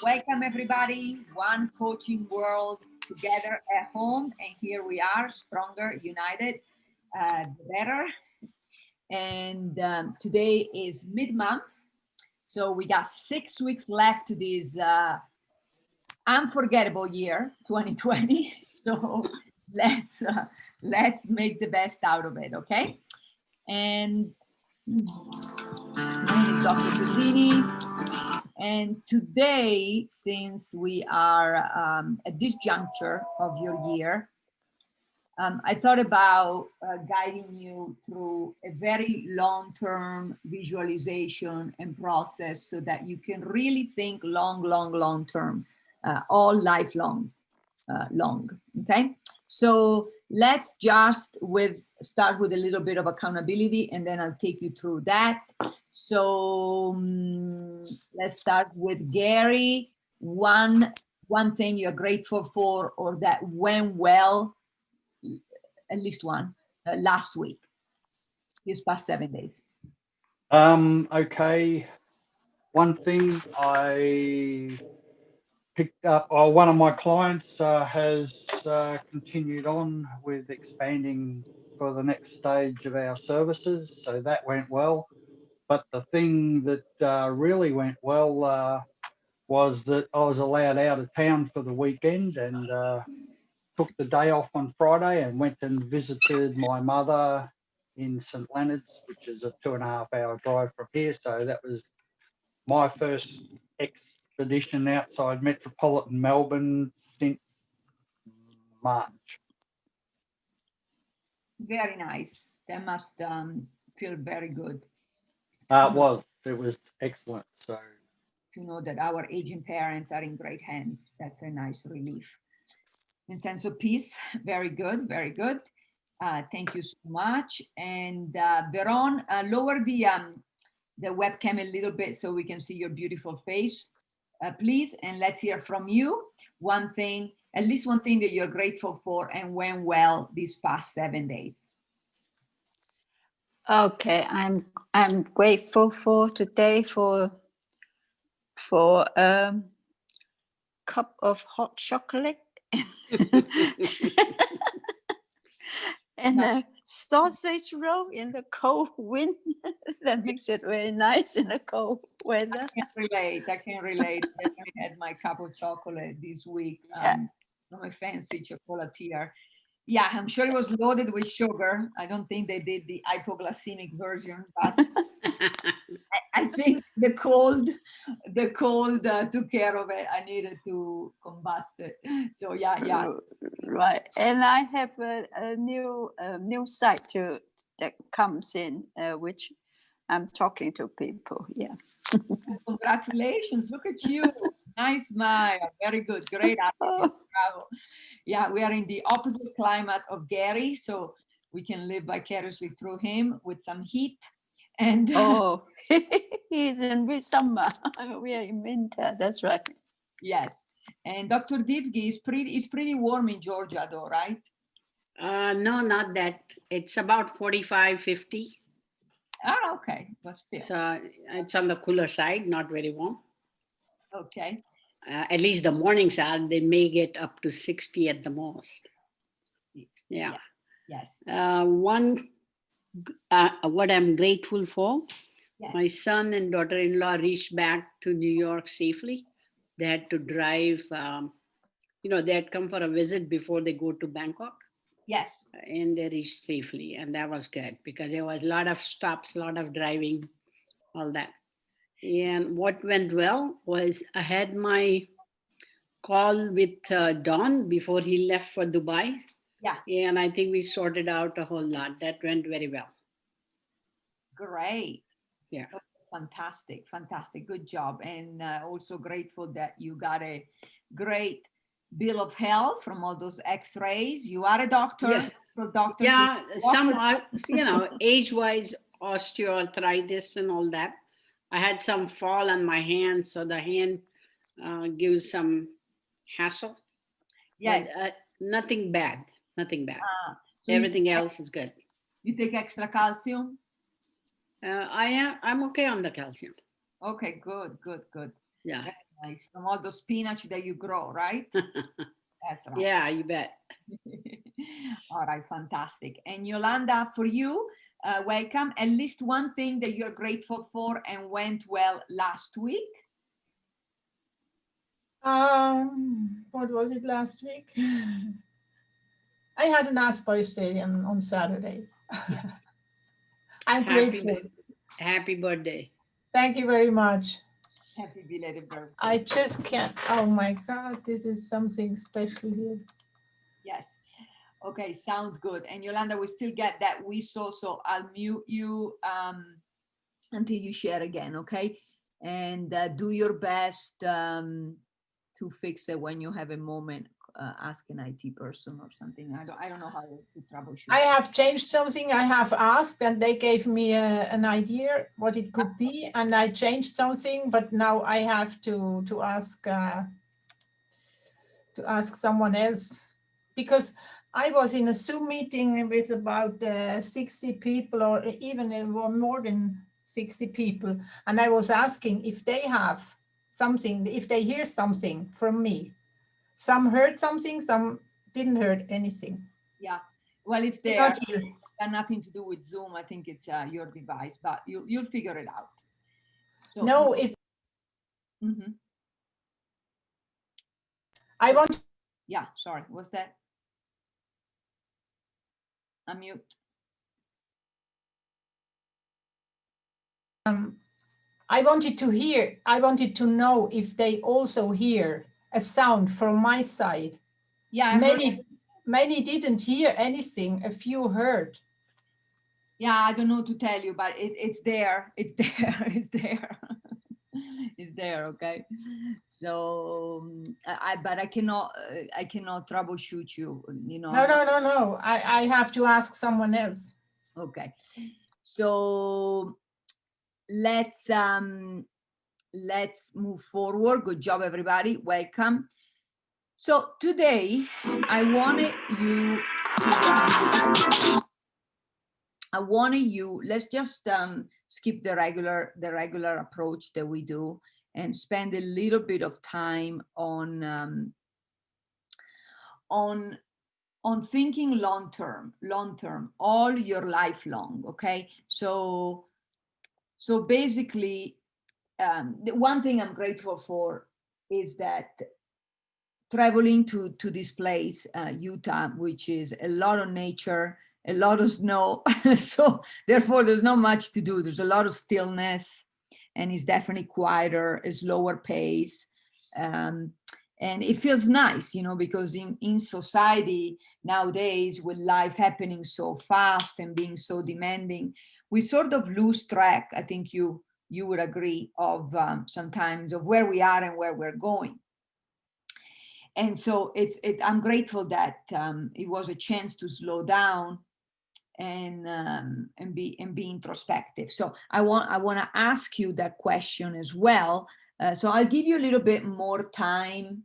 welcome everybody. One coaching world together at home, and here we are, stronger, united, better. And today is mid-month, so we got 6 weeks left to this unforgettable year, 2020. So let's make the best out of it, okay? And my name is Dr. Pezzini, and today, since we are at this juncture of your year, I thought about guiding you through a very long-term visualization and process so that you can really think long term, all lifelong, okay? So let's just start with a little bit of accountability, and then I'll take you through that. So let's start with Gary. One thing you're grateful for, or that went well, at least one, last week, these past 7 days. Okay. One thing I picked up, one of my clients has continued on with expanding for the next stage of our services, so that went well. But the thing that really went well was that I was allowed out of town for the weekend, and took the day off on Friday and went and visited my mother in St Leonard's, which is a 2.5-hour drive from here. So that was my first expedition outside metropolitan Melbourne since March. Very nice. That must feel very good. It was excellent. So to know that our aging parents are in great hands, that's a nice relief and sense of peace. Very good, very good. Thank you so much. And Veron, lower the webcam a little bit so we can see your beautiful face, please. And let's hear from you. One thing, at least one thing that you're grateful for and went well these past 7 days. Okay, I'm grateful for today for a cup of hot chocolate and a sausage roll in the cold wind. That makes it very nice in the cold weather. I can relate. I had my cup of chocolate this week. I'm a fancy chocolatier. Yeah, I'm sure it was loaded with sugar. I don't think they did the hypoglycemic version, but I think the cold took care of it. I needed to combust it. So yeah. Right, and I have a new site that comes in, which I'm talking to people. Yeah. Congratulations! Look at you. Nice smile. Very good. Great attitude. Bravo. Yeah, we are in the opposite climate of Gary, so we can live vicariously through him with some heat. And he's in summer. We are in winter. That's right. Yes. And Dr. Divgi is pretty warm in Georgia, though, right? No, not that. It's about 45, 50. Ah, okay. But still. So it's on the cooler side, not very warm. Okay. At least the mornings are, they may get up to 60 at the most. Yeah. Yes. What I'm grateful for, yes. My son and daughter-in-law reached back to New York safely. They had to drive, they had come for a visit before they go to Bangkok. Yes. And they reached safely, and that was good because there was a lot of stops, a lot of driving, all that. And what went well was I had my call with Don before he left for Dubai. Yeah. And I think we sorted out a whole lot. That went very well. Great. Yeah. Fantastic. Good job. And also grateful that you got a great bill of health from all those x-rays. You are a doctor. Yeah. For doctors. Yeah. Some are, age-wise, osteoarthritis and all that. I had some fall on my hand, so the hand gives some hassle. Yes. But, nothing bad. So everything else is good. You take extra calcium? I'm okay on the calcium. Okay, good. Yeah. Nice. From all the spinach that you grow, right? That's right. Yeah, you bet. All right, fantastic. And Yolanda, for you, welcome. At least one thing that you're grateful for and went well last week. What was it last week? I had a nice birthday on Saturday. I'm grateful. Happy birthday. Thank you very much. Happy belated birthday. I just can't. Oh my God, this is something special here. Yes. Okay, sounds good. And Yolanda, we still get that whistle, so I'll mute you until you share again, okay? And do your best to fix it when you have a moment. Ask an IT person or something. I don't know how to troubleshoot. I have changed something. I have asked, and they gave me an idea what it could be, and I changed something. But now I have to ask someone else, because I was in a Zoom meeting with about 60 people, or even more than 60 people, and I was asking if they have something, if they hear something from me. Some heard something, some didn't hear anything. Yeah, well, it's there. Got nothing to do with Zoom. I think it's your device, but you'll figure it out. So, no, it's. Mm-hmm. I want. Yeah, sorry. What's that? Unmute. I wanted to hear. I wanted to know if they also hear a sound from my side. Yeah, many didn't hear anything. A few heard. Yeah, I don't know to tell you, but it's there. It's there. It's there. It's there. Okay. So but I cannot troubleshoot you. You know. No. I have to ask someone else. Okay. So let's move forward. Good job, everybody. Welcome. So today I wanted you, let's just skip the regular approach that we do and spend a little bit of time on thinking long term, all your life long. Okay, so basically, the one thing I'm grateful for is that traveling to this place, Utah, which is a lot of nature, a lot of snow, so therefore there's not much to do. There's a lot of stillness, and it's definitely quieter, a slower pace, and it feels nice, you know, because in society nowadays, with life happening so fast and being so demanding, we sort of lose track. I think you would agree, of sometimes of where we are and where we're going. And so I'm grateful that it was a chance to slow down and be introspective. So I want to ask you that question as well. So I'll give you a little bit more time.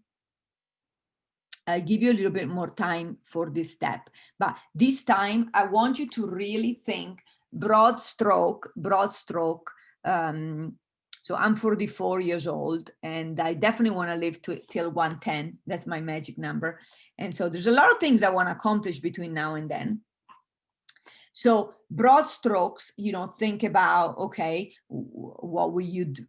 I'll give you a little bit more time for this step, but this time I want you to really think broad stroke. So I'm 44 years old, and I definitely want to live till 110. That's my magic number. And so there's a lot of things I want to accomplish between now and then. So broad strokes, you know, think about, okay, what will you do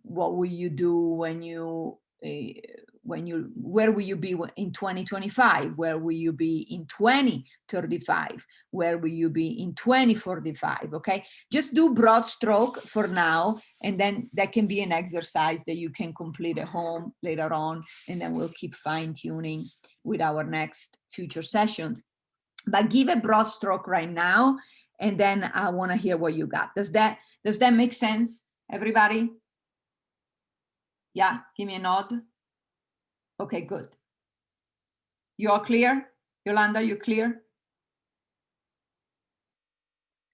where will you be in 2025? Where will you be in 2035? Where will you be in 2045? Okay, just do broad stroke for now, and then that can be an exercise that you can complete at home later on, and then we'll keep fine-tuning with our next future sessions. But give a broad stroke right now, and then I want to hear what you got. Does that make sense, everybody? Yeah, give me a nod. Okay, good. You all clear? Yolanda, you clear?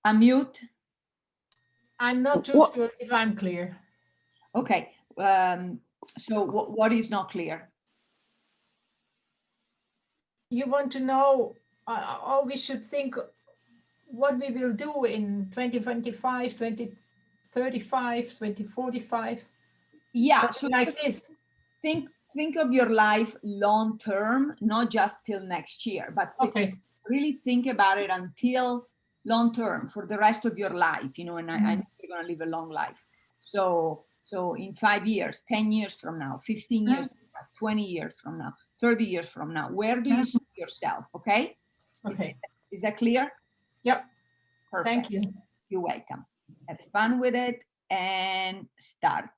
Unmute. I'm not too sure if I'm clear. Okay, so what is not clear? You want to know, or we should think what we will do in 2025, 2035, 2045. Yeah, so like this. think of your life long term, not just till next year, but Okay. really think about it until long term for the rest of your life, you know, and I know you're going to live a long life. So in 5 years, 10 years from now, 15 years, 20 years from now, 30 years from now, where do you see yourself? Okay. Okay. Is that clear? Yep. Perfect. Thank you. You're welcome. Have fun with it and start.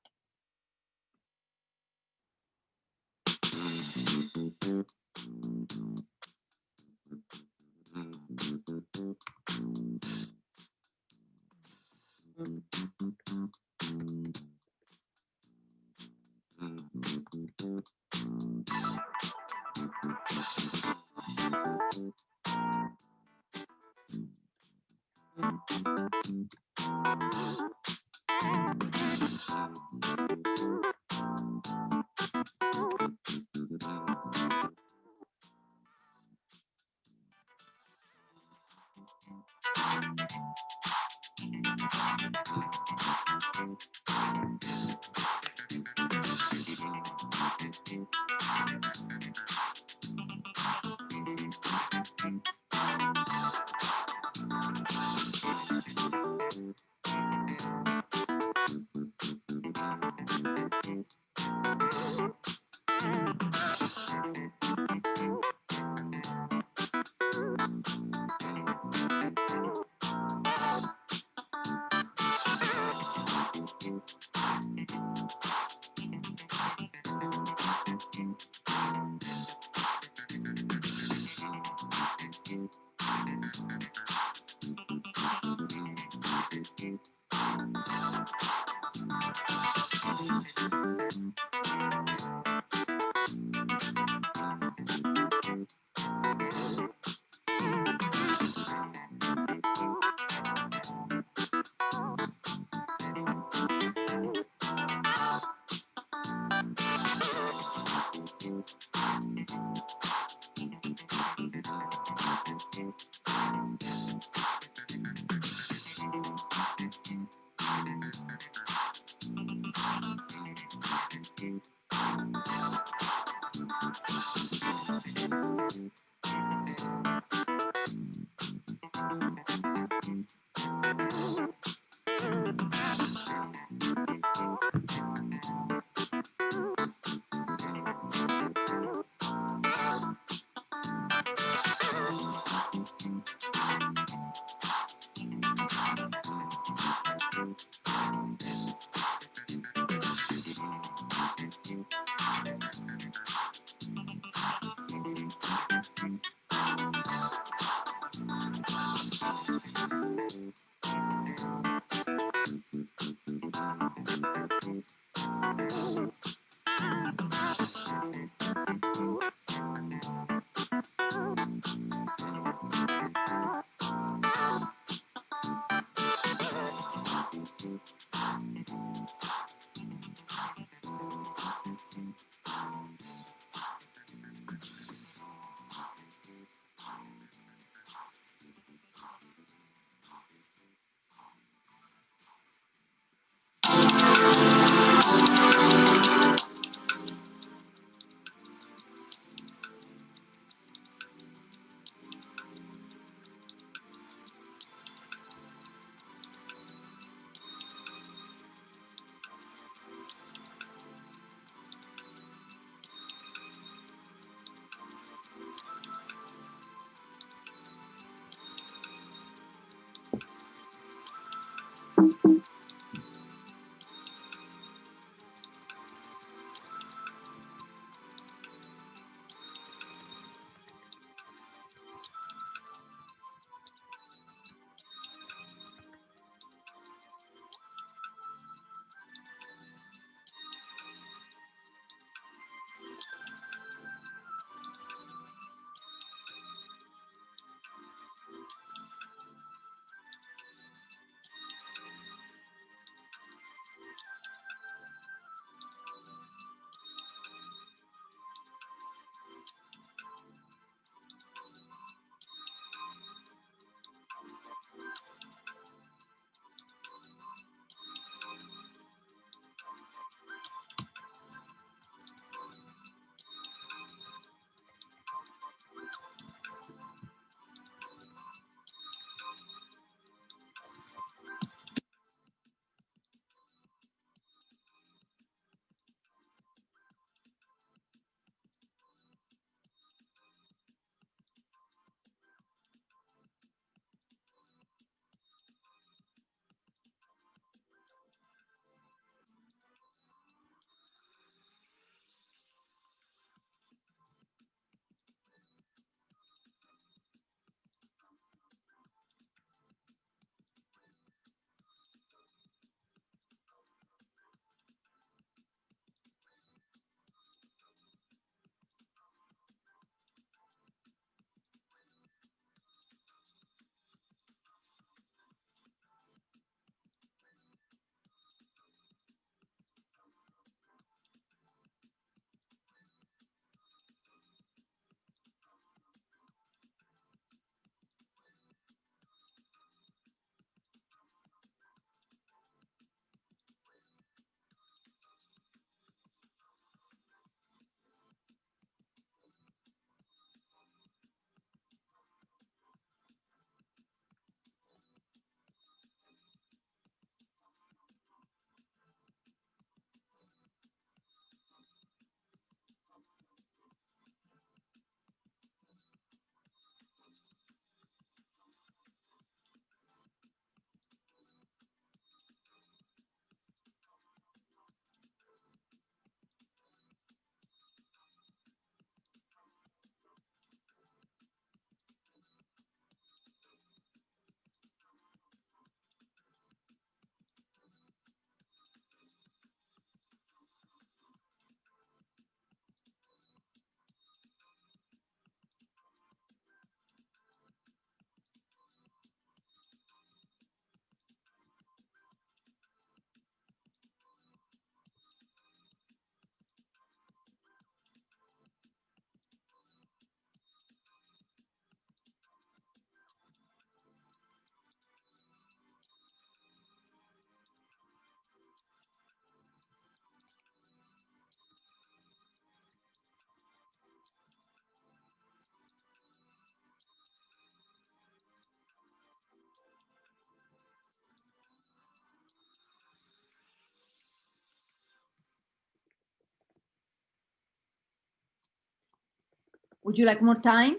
Would you like more time?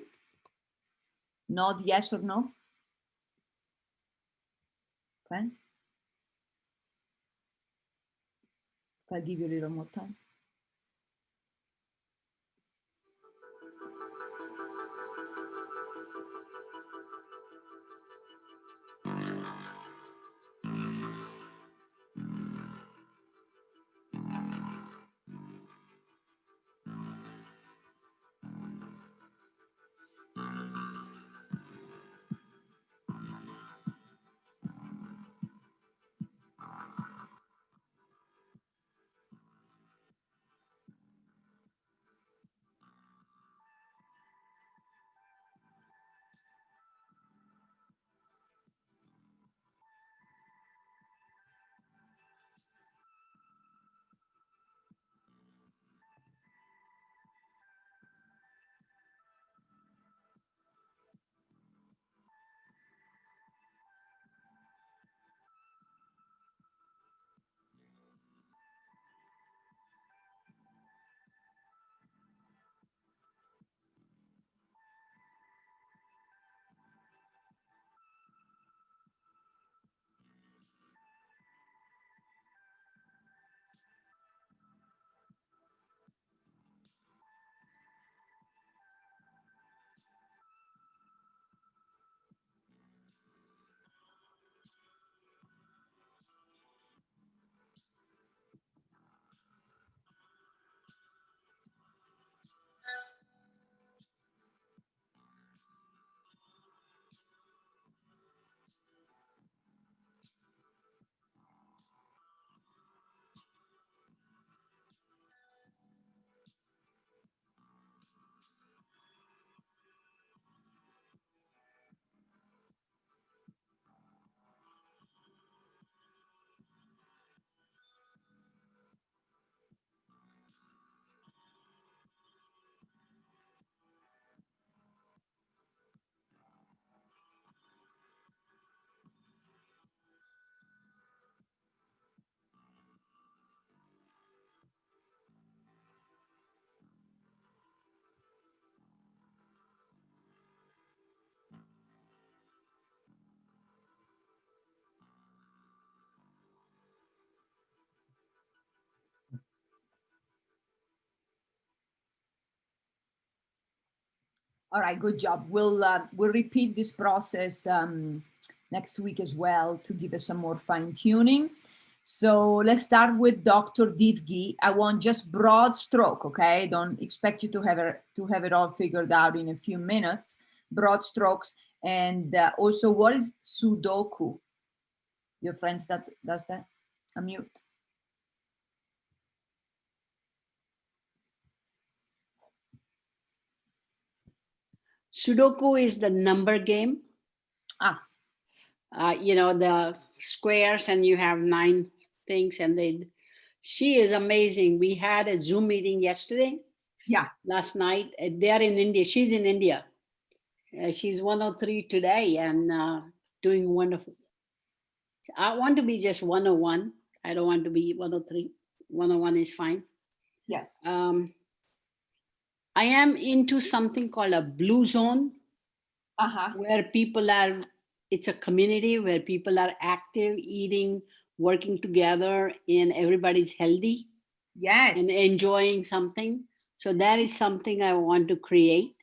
Nod yes or no? Okay. I'll give you a little more time. All right, good job. We'll repeat this process next week as well to give us some more fine tuning. So let's start with Dr. Divgi. I want just broad stroke, okay? Don't expect you to have it all figured out in a few minutes. Broad strokes, and also, what is sudoku? Your friends that does that? Unmute. Sudoku is the number game. You know, the squares and you have 9 things, and she is amazing. We had a Zoom meeting yesterday. Yeah. Last night. They're in India. She's in India. She's 103 today and doing wonderful. I want to be just 101. I don't want to be 103. 101 is fine. Yes. I am into something called a blue zone, where people are, it's a community where people are active, eating, working together, and everybody's healthy. Yes. And enjoying something. So that is something I want to create.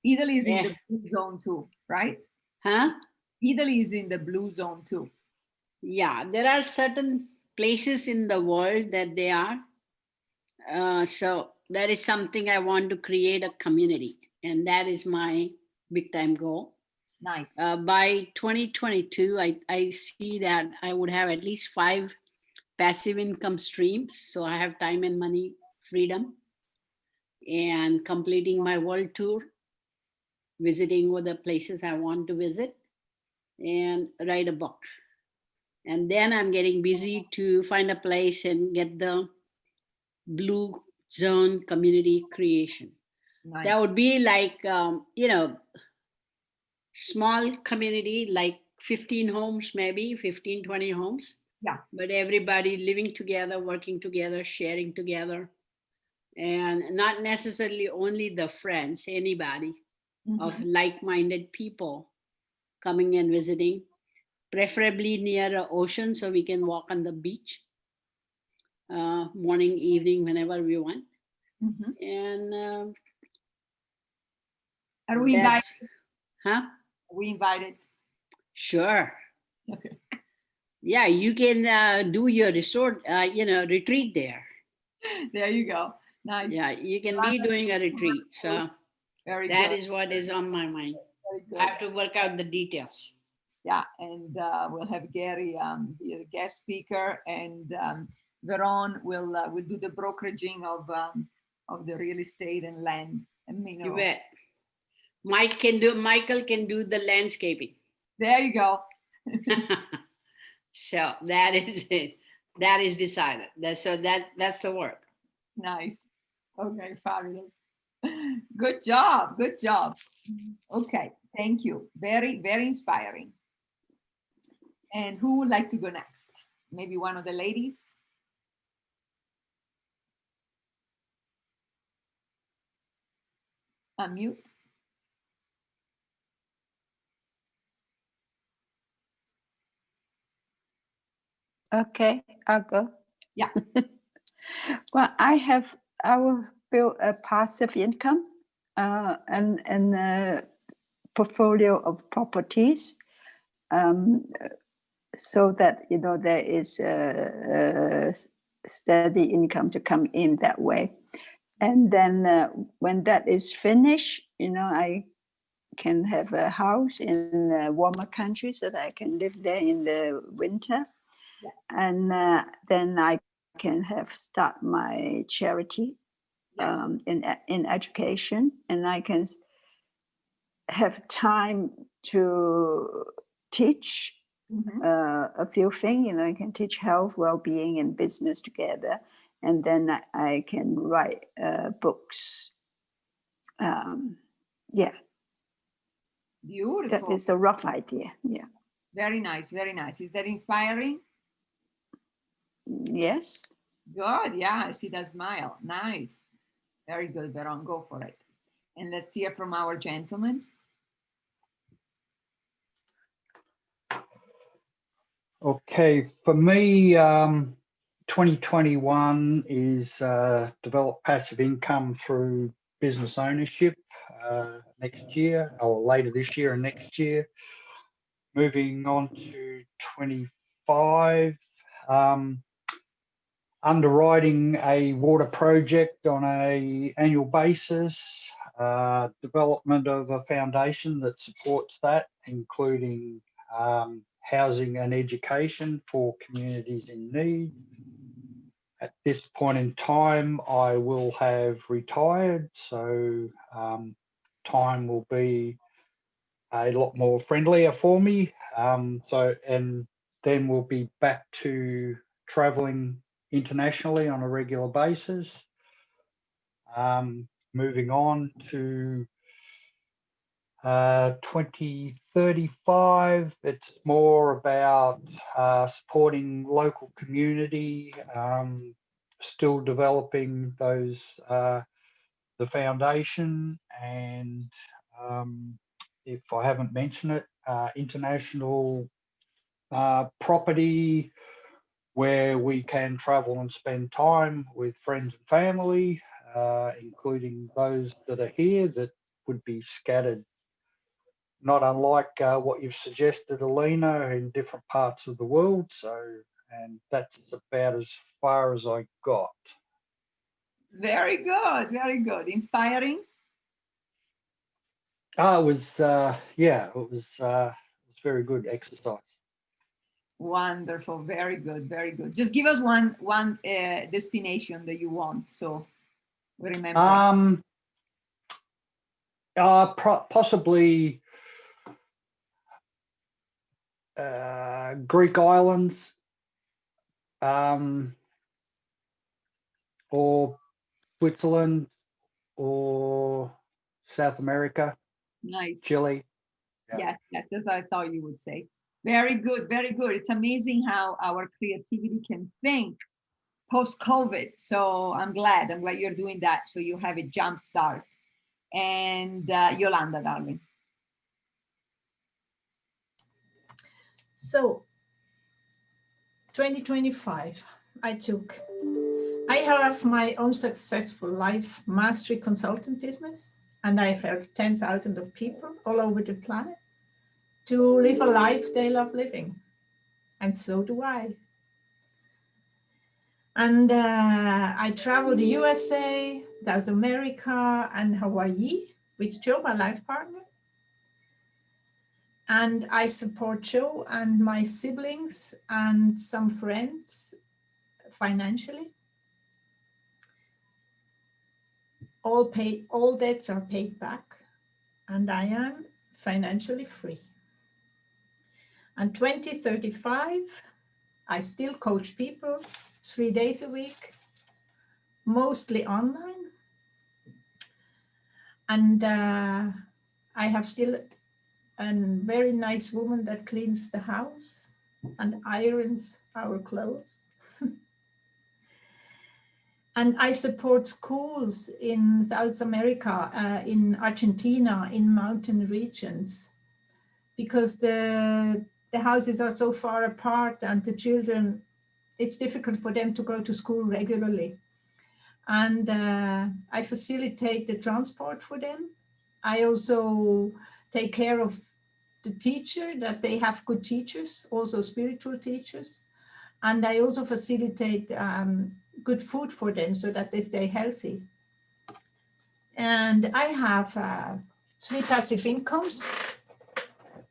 Italy is in the blue zone too, right? Huh? Italy is in the blue zone too. Yeah, there are certain places in the world that they are. So that is something I want to create a community. And that is my big time goal. Nice. By 2022, I see that I would have at least 5 passive income streams. So I have time and money freedom, and completing my world tour, visiting all the places I want to visit, and write a book. And then I'm getting busy to find a place and get the blue zone community creation. Nice. That would be like, you know, small community, like 15 homes, maybe 15, 20 homes. Yeah. But everybody living together, working together, sharing together. and not necessarily only the friends, anybody of Mhm. like-minded people coming and visiting, preferably near the ocean so we can walk on the beach morning, evening, whenever we want. Mhm. And Are we invited? that's, huh? We invited. Sure. Okay. Yeah, you can do your resort, retreat there. There you go. Nice. Yeah, you can be doing a retreat. So Very that good. is what is on my mind. Very I have good. to work out the details. Yeah, and we'll have Gary be a guest speaker, and Veron will do the brokeraging of the real estate and land and You mineral. bet. Michael can do the landscaping. There you go. So that is it. That is decided. That's the work. Nice. Okay, fabulous. Good job. Good job. Okay, thank you. Very, very inspiring. And who would like to go next? Maybe one of the ladies? Unmute. Okay, I'll go. Yeah. Well, I will build a passive income and a portfolio of properties, so that there is a steady income to come in that way. And then when that is finished, I can have a house in a warmer country so that I can live there in the winter. Yeah. And then I can start my charity Yes. in education, and I can have time to teach Mhm. a few things. I can teach health, well-being, and business together, and then I can write books. Yeah, that Beautiful. is a rough idea. Yeah. Very nice. Very nice. Is that inspiring? Yes. Good. Yeah, I see that smile. Nice. Very good, Veron. Go for it. And let's hear from our gentleman. Okay, for me, 2021 is develop passive income through business ownership next year or later this year and next year. Moving on to 25, underwriting a water project on a annual basis, development of a foundation that supports that, including housing and education for communities in need. At this point in time, I will have retired, so time will be a lot more friendlier for me. And then we'll be back to traveling internationally on a regular basis. Moving on to 2035, it's more about supporting local community, still developing the foundation, and if I haven't mentioned it, international property where we can travel and spend time with friends and family, including those that are here that would be scattered, not unlike what you've suggested, Alina, in different parts of the world. So, and that's about as far as I got. Very good. Very good. Inspiring. It was, it was very good exercise. Wonderful. Very good. Very good. Just give us one destination that you want, so we remember. Possibly Greek islands, or Switzerland, or South America, Nice. Chile. Yeah. Yes, yes, that's what I thought you would say. Very good, very good. It's amazing how our creativity can think post-COVID. So I'm glad you're doing that. So you have a jump start. And Yolanda, darling. So 2025, I have my own successful life mastery consultant business, and I've helped 10,000 of people all over the planet to live a life they love living. And so do I. And I traveled the USA, South America, and Hawaii with Joe, my life partner. And I support Joe and my siblings and some friends financially. All debts are paid back, and I am financially free. And 2035, I still coach people 3 days a week, mostly online. And I have still a very nice woman that cleans the house and irons our clothes. And I support schools in South America, in Argentina, in mountain regions, because the houses are so far apart and the children, it's difficult for them to go to school regularly. And I facilitate the transport for them. I also take care of the teacher, that they have good teachers, also spiritual teachers. And I also facilitate good food for them so that they stay healthy. And I have 3 passive incomes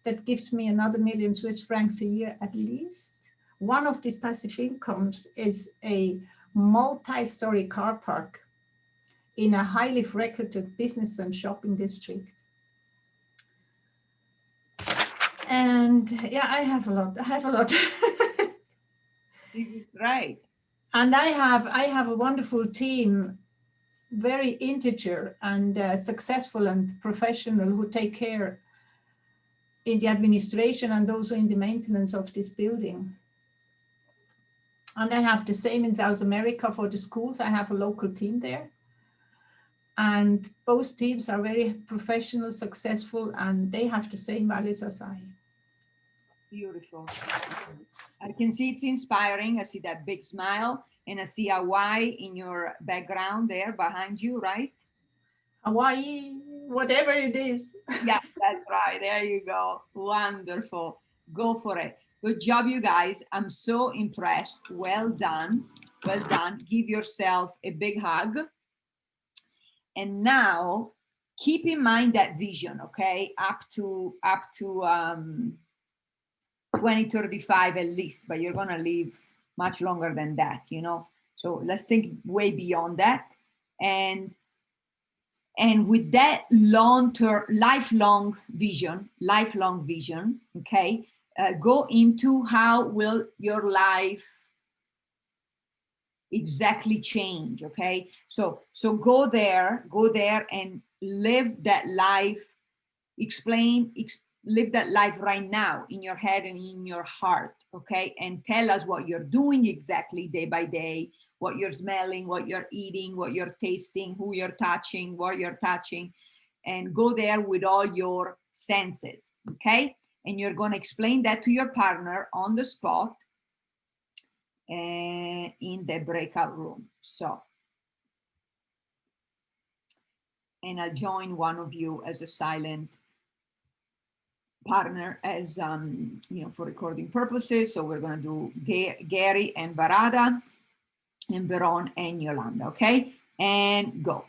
that gives me another million Swiss francs a year at least. One of these passive incomes is a multi-story car park in a highly frequented business and shopping district. And yeah, I have a lot. Right. And I have a wonderful team, very integer and successful and professional, who take care in the administration and also in the maintenance of this building. And I have the same in South America for the schools. I have a local team there. And both teams are very professional, successful, and they have the same values as I. Beautiful. I can see it's inspiring. I see that big smile, and I see Hawaii in your background there behind you, right? Hawaii, whatever it is. Yeah, that's right. There you go. Wonderful. Go for it. Good job, you guys. I'm so impressed. Well done. Well done. Give yourself a big hug. And now keep in mind that vision, okay? Up to 2035 at least, but you're gonna live much longer than that, you know? So let's think way beyond that. And with that long-term, lifelong vision, okay? Go into how will your life exactly change, okay? So go there and live that life, live that life right now in your head and in your heart, okay? And tell us what you're doing exactly day by day, what you're smelling, what you're eating, what you're tasting, who you're touching, what you're touching, and go there with all your senses, okay? And you're going to explain that to your partner on the spot in the breakout room. So, and I'll join one of you as a silent partner, as you know, for recording purposes. So we're going to do Gary and Varada, and Veron and Yolanda, okay? And go.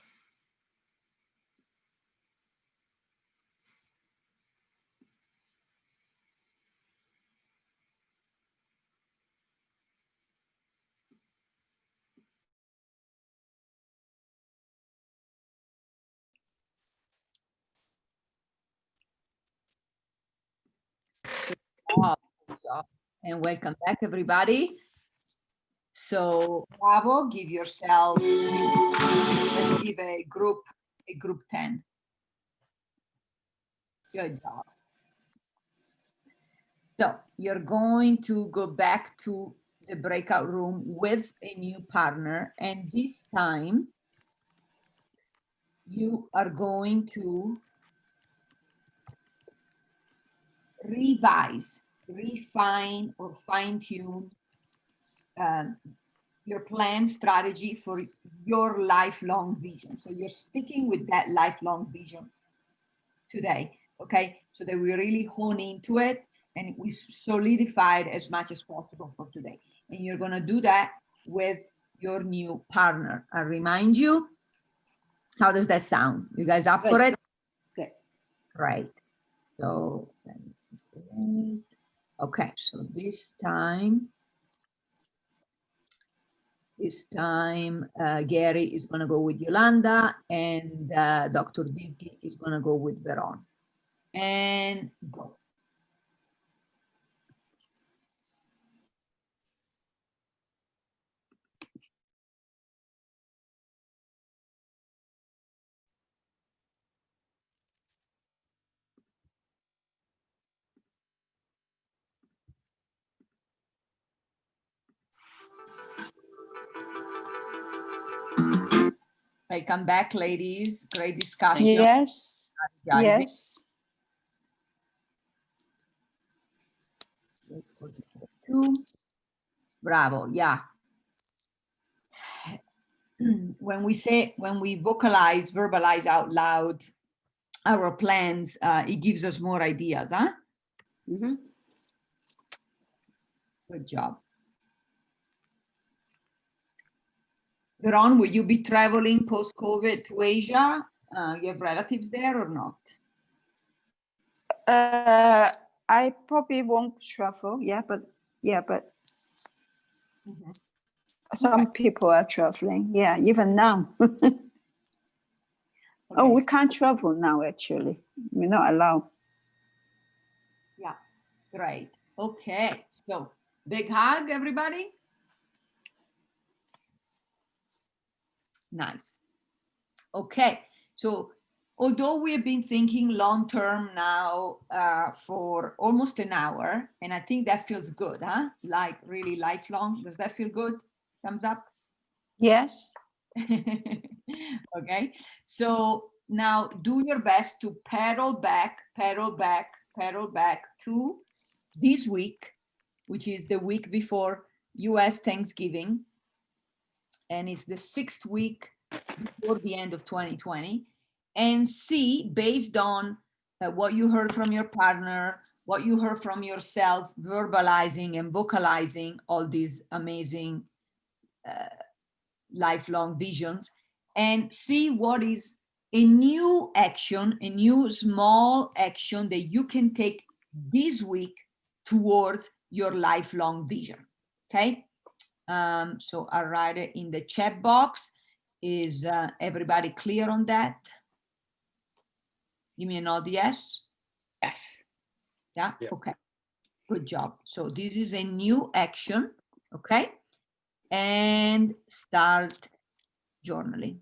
And welcome back, everybody. So bravo, give yourself, let's give a group 10. Good job. So you're going to go back to the breakout room with a new partner. And this time you are going to revise, refine, or fine-tune your plan strategy for your lifelong vision. So you're sticking with that lifelong vision today, okay? So that we really hone into it and we solidify it as much as possible for today. And you're gonna do that with your new partner. I remind you, how does that sound? You guys up for it? Good. Right. So, okay, so this time, Gary is going to go with Yolanda and Dr. Divgi is going to go with Veron. And go. Welcome back, ladies. Great discussion. Yes. Yes. Two. Bravo. Yeah. When we verbalize out loud our plans, it gives us more ideas, huh? Mm-hmm. Good job. Veron, will you be traveling post-COVID to Asia? You have relatives there or not? I probably won't travel. But Mhm. some people are traveling. Yeah, even now. Oh, Okay. we can't travel now, actually. We're not allowed. Yeah, great. Okay, so big hug, everybody. Nice. Okay, so although we have been thinking long term now for almost an hour, and I think that feels good, huh? Like really lifelong. Does that feel good? Thumbs up. Yes. Okay, so now do your best to pedal back to this week, which is the week before US Thanksgiving. And it's the 6th week before the end of 2020. And see, based on what you heard from your partner, what you heard from yourself, verbalizing and vocalizing all these amazing lifelong visions, and see what is a new action, a new small action that you can take this week towards your lifelong vision. Okay, so I'll write it in the chat box. Is everybody clear on that? Give me a nod, yes. Yes. Yeah, okay, good job. So this is a new action, okay, and start journaling.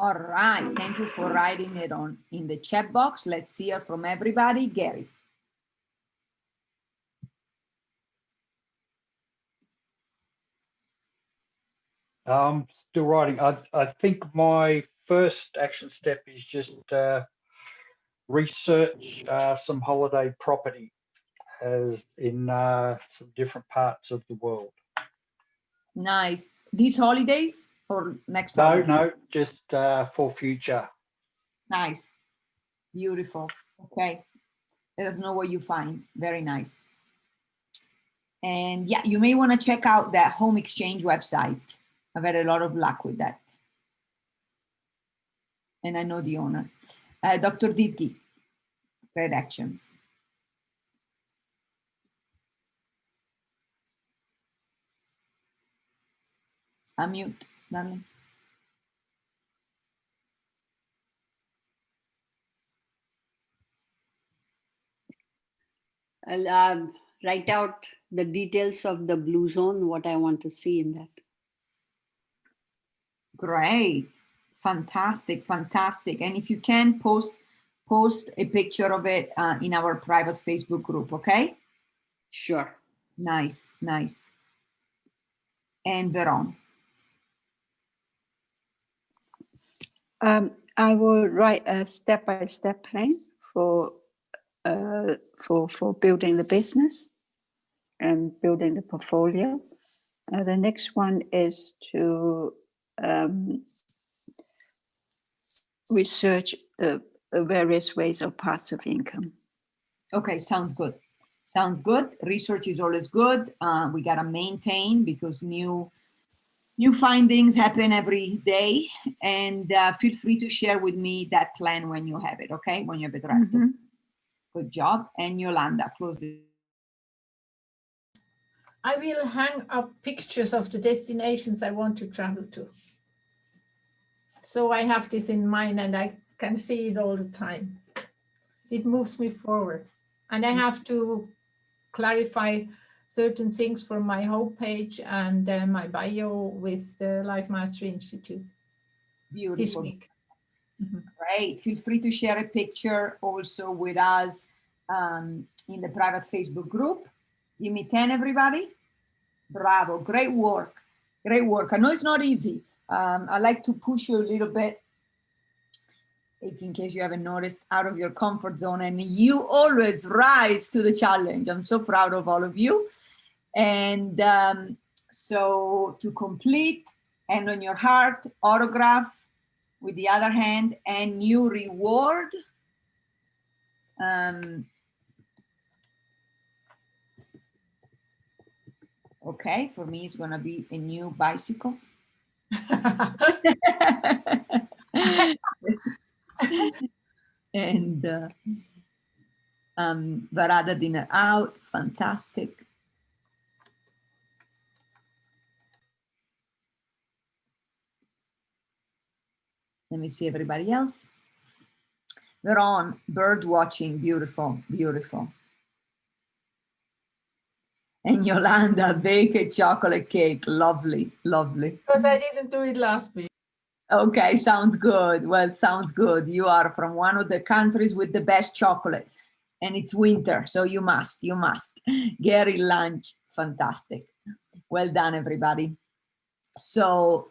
All right, thank you for writing it on in the chat box. Let's hear from everybody. Gary. Still writing. I think my first action step is just research some holiday property as in some different parts of the world. Nice. These holidays or next No, holiday? no, just for future. Nice. Beautiful. Okay. Let us know what you find. Very nice. And yeah, you may want to check out that home exchange website. I've had a lot of luck with that. And I know the owner. Dr. Divgi, great actions. Unmute, darling. I'll write out the details of the blue zone, what I want to see in that. Great. Fantastic, fantastic. And if you can post a picture of it in our private Facebook group, okay? Sure. Nice, nice. And Veron. I will write a step-by-step plan for building the business and building the portfolio. The next one is to research various ways of passive income. Okay, sounds good. Sounds good. Research is always good. We gotta maintain because new findings happen every day. And feel free to share with me that plan when you have it, okay? When you have it drafted. Mm-hmm. Good job. And Yolanda, close the. I will hang up pictures of the destinations I want to travel to. So I have this in mind and I can see it all the time. It moves me forward. And I have to clarify certain things for my homepage and my bio with the Life Mastery Institute Beautiful. this week. Mm-hmm. Great. Feel free to share a picture also with us in the private Facebook group. Give me 10, everybody. Bravo. Great work. Great work. I know it's not easy. I like to push you a little bit, if in case you haven't noticed, out of your comfort zone, and you always rise to the challenge. I'm so proud of all of you. And so to complete, hand on your heart, autograph with the other hand, and new reward. Okay, for me, it's gonna be a new bicycle. And Varada dinner out, fantastic. Let me see everybody else. They're on bird watching, beautiful, beautiful. And Yolanda, bake a chocolate cake, lovely, lovely. Because I didn't do it last week. Okay, sounds good. Well, sounds good. You are from one of the countries with the best chocolate, and it's winter, so you must. Gary, lunch, fantastic. Well done, everybody. So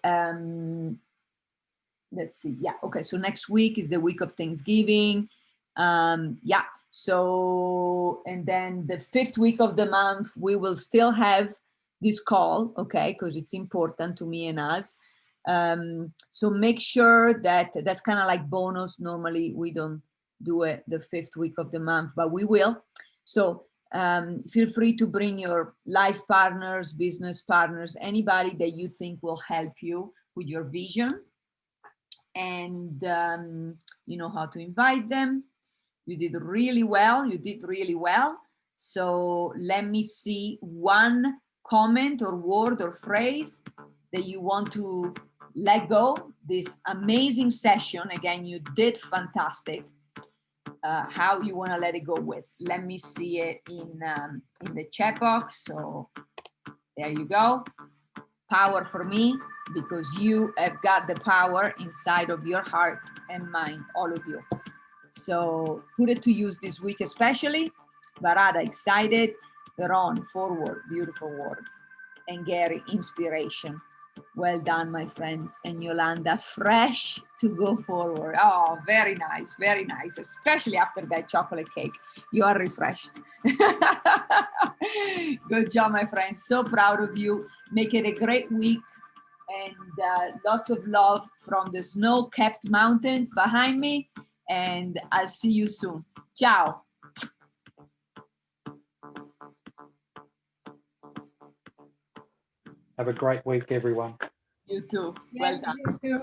let's see. Yeah, okay. So next week is the week of Thanksgiving. Yeah. So, and then the 5th week of the month, we will still have this call, okay, because it's important to me and us. So make sure that that's kind of like bonus. Normally we don't do it the 5th week of the month, but we will. So feel free to bring your life partners, business partners, anybody that you think will help you with your vision. And you know how to invite them. You did really well. So let me see one comment or word or phrase that you want to let go this amazing session. Again, you did fantastic. How you want to let it go with. Let me see it in the chat box. So there you go. Power for me, because you have got the power inside of your heart and mind, all of you. So put it to use this week, especially. Varada, excited. Veron, forward, beautiful word. And Gary, inspiration. Well done, my friends. And Yolanda, fresh to go forward. Oh, very nice, especially after that chocolate cake. You are refreshed. Good job, my friends. So proud of you. Make it a great week. And lots of love from the snow-capped mountains behind me. And I'll see you soon. Ciao. Have a great week, everyone. You too. Yes, Well done. you too.